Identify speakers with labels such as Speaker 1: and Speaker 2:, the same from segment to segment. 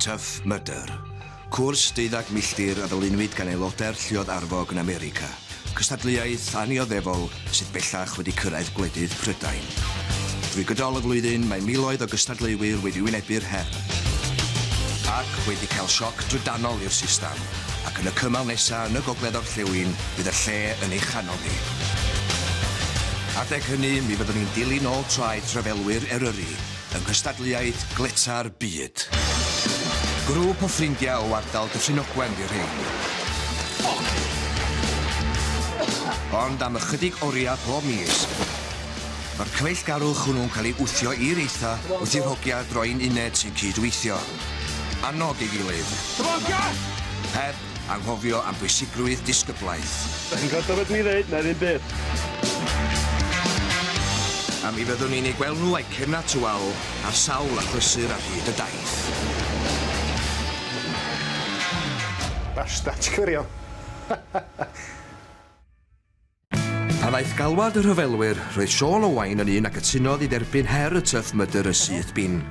Speaker 1: Tough Mudder. Cwrs 12 milltir a ddylunwyd gan aelodau'r lluodd arfog yn America. Gystadleuaeth anioddefol sydd bellach wedi cyrraedd gwledydd Prydain. Drwy gydol y flwyddyn, mae miloedd o gystadleuwyr wedi wynebu'r her. Ac wedi cael sioc drydanol i'r system, ac yn y cymal nesaf yn y gogledd orllewin, bydd y lle yn ei chanol ni. Adeg hynny, mi fyddwn ni'n dilyn ôl traed trefelwyr Eryri, yng nghystadleuaeth gleta'r byd. Grŵp o ffrindiau o ardal Dyffryn di'r rhain. Ond am ychydig oriau pob mis, mae'r cyfeillgarwch hwnnw'n cael ei wthio i'r eitha wrth i'r hogia droi'n uned sy'n cydweithio. Annog i gilydd. Heb anghofio am bwysigrwydd disgyblaeth.
Speaker 2: Yn gwrando beth mi ddeud, na'r un beth.
Speaker 1: A mi fyddwn ni'n ei gweld nhw a'i cyrnatwal ar sawl achlysur ar hyd y daith.
Speaker 2: Bastard cyrio.
Speaker 1: A ddaeth galwad y rhyfelwyr, roedd Sean Owain yn un ac ytunodd i dderbyn her y Tough Mudder y syth bin.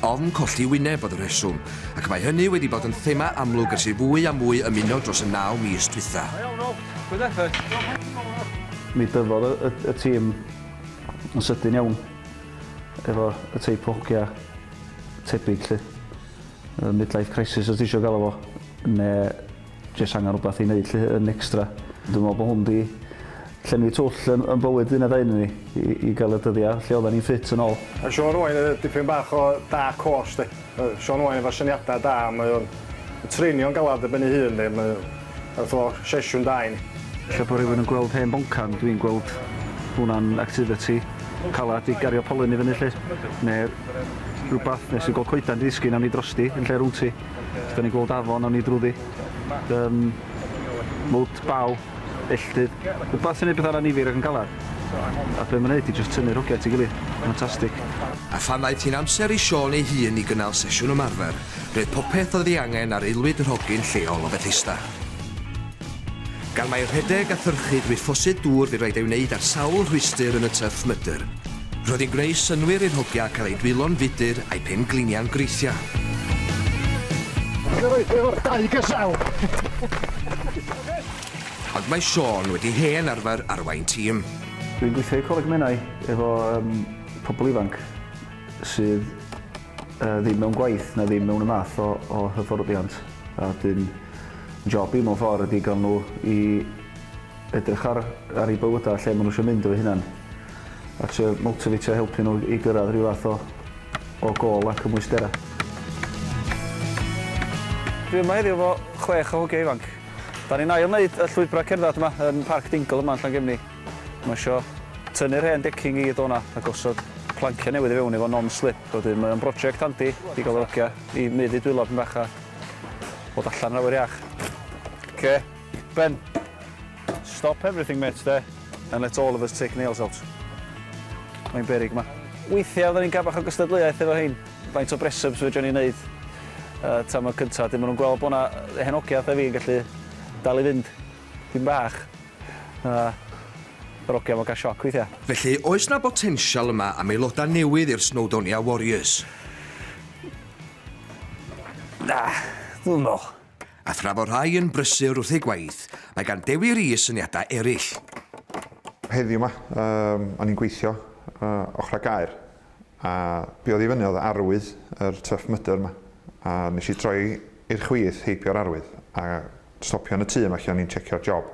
Speaker 1: Ofn colli wyneb oedd y reswm, ac mae hynny wedi bod yn thema amlwg ers i fwy a mwy ymuno dros y 9 mis dwytha.
Speaker 3: Mi dyfodd y tîm yn sydyn iawn efo y teip o hogia tebyg lle. Midlife crisis os ti eisiau gael efo, neu jyst angen rhywbeth i wneud lle yn extra. Dwi'n meddwl bod hwn di llenwi twll yn bywyd un a ddain ni i gael y dyddiau lle oedden ni'n ffit yn ôl.
Speaker 2: A Sean Owain yn dipyn bach o dark horse. Sean Owain efo syniadau da, mae o'n treinio'n galad y ben ei hun. Mae'n o sesiwn da i ni.
Speaker 3: Lle bod rhywun yn gweld hen boncan, dwi'n gweld hwnna'n activity calad i gario polyn i fyny lle. Neu rhywbeth nes i gweld coedan di ddisgyn am ni drosti yn lle rwti. Os da ni'n gweld afon am ni drwyddi. Mwd, baw, elltyd. Rhywbeth sy'n neud beth ar anifir ac yn galad. A be mae'n neud i jyst tynnu'r hogia ti gilydd. Fantastic.
Speaker 1: A phan ddaeth hi'n amser i Sean ei hun i gynnal sesiwn ymarfer, roedd popeth oedd ei angen ar aelwyd yr hogyn lleol o Bethesda. Gan mae'r rhedeg a thyrchyd wedi ffosydd dŵr fi roed ei wneud ar sawl rhwystyr yn y Tough Mudder. Roedd hi'n gwneud synwyr i'r hogia cael ei dwylo'n fudur a'i pen glinia'n greithia.
Speaker 2: Efo'r 2 gysaw!
Speaker 1: Ond mae Sean wedi hen arfer arwain tîm.
Speaker 3: Dwi'n gweithio i coleg Menai efo pobl ifanc sydd ddim mewn gwaith na ddim mewn y math o hyfforddiant. A dwi'n job i mewn ffordd ydy gael nhw i edrych ar ei bywydau lle maen nhw eisiau mynd efo hynna'n. A trio motivatio helpu nhw i gyrraedd rhyw fath o gol ac ymwystera. Dwi yma heddiw efo 6 o hogia ifanc. Da ni'n ail wneud y llwybra cerdded yma yn Parc Dingle yma yn Llangefni. Mae eisiau tynnu'r hen decking i gyd o'na a gosod plancia newydd i fewn efo non-slip. Wedyn mae'n brosiect handi i gael yr hogia i mynd i dwylo yn bach a bod allan yn awyr iach. OK, Ben, stop everything mate there and let all of us take nails out. Mae'n berig yma. Weithiau oedden ni'n gael bach o gystadleuaeth efo hein. Faint o bresybs fydden ni'n neud tam y cyntaf. Dim maen nhw'n gweld bod yna henogiaeth a fi'n gallu dal i fynd dim bach. Yr hogia mae'n cael sioc weithiau.
Speaker 1: Felly, oes na botensial yma am aelodau newydd i'r Snowdonia Warriors?
Speaker 3: Na, dwi'n meddwl.
Speaker 1: A thra fod rhai yn brysur wrth ei gwaith, mae gan Dewi Rhys syniadau eraill.
Speaker 4: Heddiw yma, o'n i'n gweithio ochr a gair, a buodd i fyny oedd arwydd yr Tough Mudder yma. A nes i troi i'r chwith heibio'r arwydd, a stopio yn y tŷ yma lle o'n i'n checio'r job.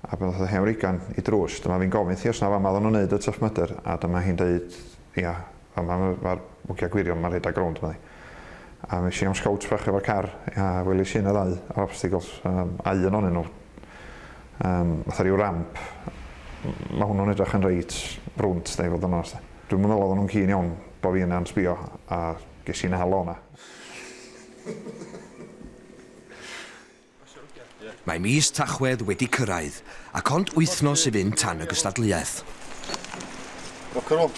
Speaker 4: A bydd oedd y hewrigan i drws, dyma fi'n gofyn thi os na fama oedden nhw'n neud y Tough Mudder, a dyma hi'n dweud, ia, mae'r mwgia gwirion ma'n rhedeg rownd yma. A mi eisiau am sgowts bach efo'r car, a welis i yna ddau o obstacles, a un o'n nhw. Fatha ryw ramp, mae hwnnw'n edrych yn reit brwnt, da i fod yn oes. Dwi'n meddwl oedden nhw'n cyn iawn bod fi yna'n sbio, a ges i'n halo yna.
Speaker 1: Mae mis Tachwedd wedi cyrraedd, ac ond wythnos i fynd tan y gystadleuaeth.
Speaker 2: Rock and roll.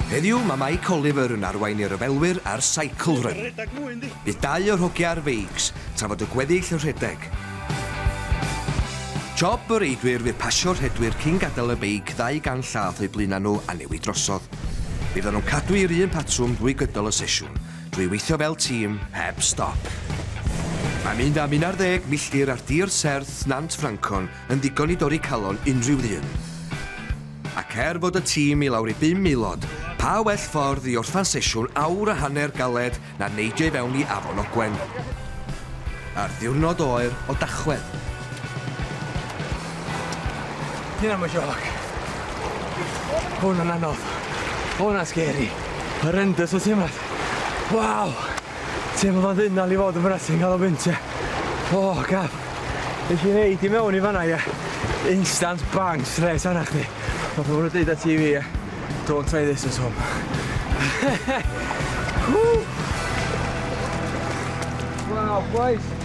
Speaker 1: Heddiw, mae Mike Oliver yn arwain i'r ryfelwyr ar cycle run. Bydd 2 o'r hogia ar feigs, tra fod y gweddill yn rhedeg. Job yr eidwyr fydd pasio'r rhedwyr cyn gadael y beig 200 llath o'i blaenau nhw a newid drosodd. Bydd nhw'n cadw i'r un patrwm drwy gydol y sesiwn, drwy weithio fel tîm heb stop. Mae mynd am 11 milltir ar dir serth Nant Francon yn ddigon i dorri calon unrhyw ddyn. Ac fod y tîm i lawr i 5 milod, pa well ffordd i orffan sesiwn awr a hanner galed na neidio i fewn i Afon Ogwen. Ar ddiwrnod oer o Dachwedd.
Speaker 5: Hyn am y sioc. Hwna'n anodd. Hwna'n scary. Horrendous o teimlad. Waw! Teimlo fan ddynol i fod yn brysyn cael o byntiau. O, gaf. Nes i neud i mewn i fanna, ie. Instant bang, straight anna chdi. Mae pobl yn dweud at TV, ie. Don't try this at home. Wow, boys.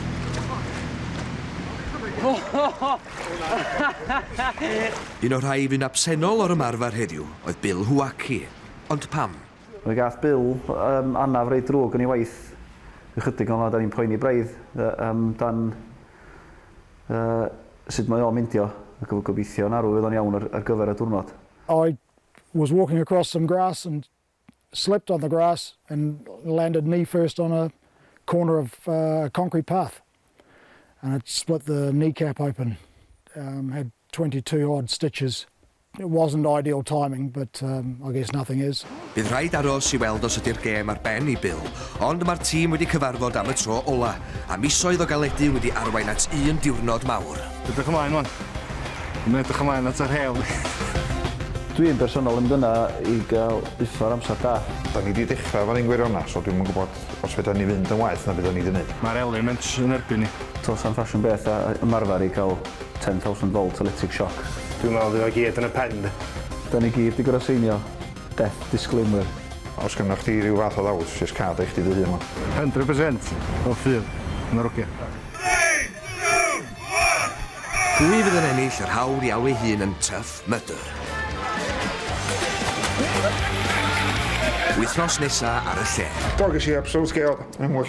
Speaker 1: Un o'r rhai fy'n absennol o'r ymarfer heddiw oedd Bill Hwaki. Ond pam?
Speaker 3: Fe gath Bill anaf reit drwg yn ei waith. Ychydig o'n da ni'n poeni braidd dan sut mae o'n myndio ac gobeithio yn arw fydd o'n iawn ar gyfer y diwrnod.
Speaker 6: I was walking across some grass and slipped on the grass and landed knee first on a corner of a concrete path. And it split the kneecap open, had 22 odd stitches. It wasn't ideal timing, but I guess nothing is.
Speaker 1: Bydd rhaid aros i weld os ydy'r gêm ar ben i Bill, ond mae'r tîm wedi cyfarfod am y tro ola, a misoedd o galedu wedi arwain at un diwrnod mawr.
Speaker 2: Edrych ymlaen, man. Yn edrych ymlaen at yr hewl.
Speaker 3: Dwi'n bersonol yn dyna i gael uffar amser da.
Speaker 4: Da ni wedi dechrau fan ein gwirionaf, so dwi'n gwybod os fydda ni fynd yn waith na bydda ni wedi gwneud.
Speaker 2: Mae'r elements yn erbyn ni.
Speaker 3: Tos am ffasiwn beth a ymarfer i gael 10,000 volt electric shock.
Speaker 2: Dwi'n meddwl dwi'n gyd yn y pen.
Speaker 3: Da ni gyd i goroseinio death disclaimer.
Speaker 4: Os gynnwch chi rhyw fath o ddawd, jyst cad eich di dy hun.
Speaker 2: 100% o ffydd yn yr ogia.
Speaker 1: Pwy fydd yn ennill yr hawl i alw ei hun yn Tough Mudder? Wythnos nesa ar y lle.
Speaker 4: Do, ges i absolute sgêl. Yn mwyn